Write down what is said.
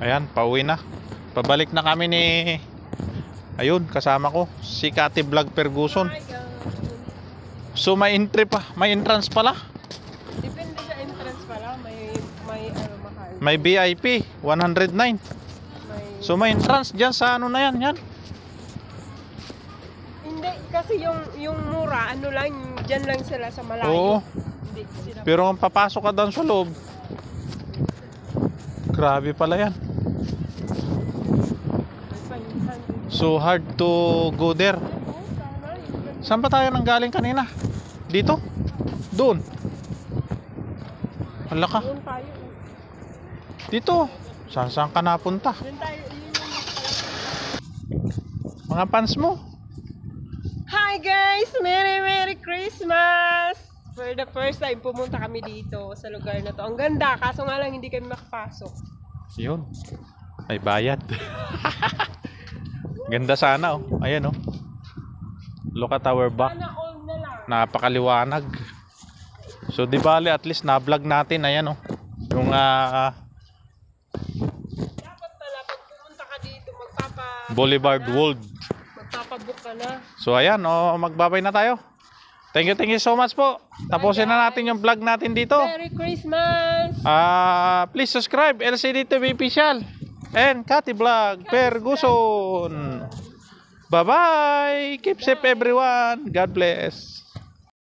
Ayan, pauwi na. Pabalik na kami ni... Ayun, kasama ko. Si Kati Vlog Ferguson. So may entry pa. May entrance pala. Depende sa entrance pala. May ano mahal. May VIP, 109. So may entrance dyan sa ano na yan. Yan. Hindi, kasi yung mura, ano lang, dyan lang sila sa malayo. Oo. Hindi sila. Pero kung papasok ka doon sa loob, grabe pala yan. So hard to go there. Saan ba tayo nanggaling kanina? Dito? Doon? Hala ka. Doon tayo. Dito. Saan ka napunta? Doon tayo. Mga pants mo. Hi guys! Merry Christmas! For the first time, pumunta kami dito sa lugar na to. Ang ganda, kaso nga lang hindi kami makapasok. Yun. May bayad. Ganda sana oh. Ayan oh. Look at our back. Sana all na lang. Napakaliwanag. So di bale at least na-vlog natin. Ayan oh. Yung Dapat pala, pag pumunta ka dito, Boulevard World. magpapabook ka na. So ayan oh, magbabay na tayo. Thank you so much po. Tapusin na natin yung vlog natin dito. Merry Christmas! Please subscribe LCD TV Official and Kati Vlog Ferguson. Bye bye. Keep safe everyone. God bless.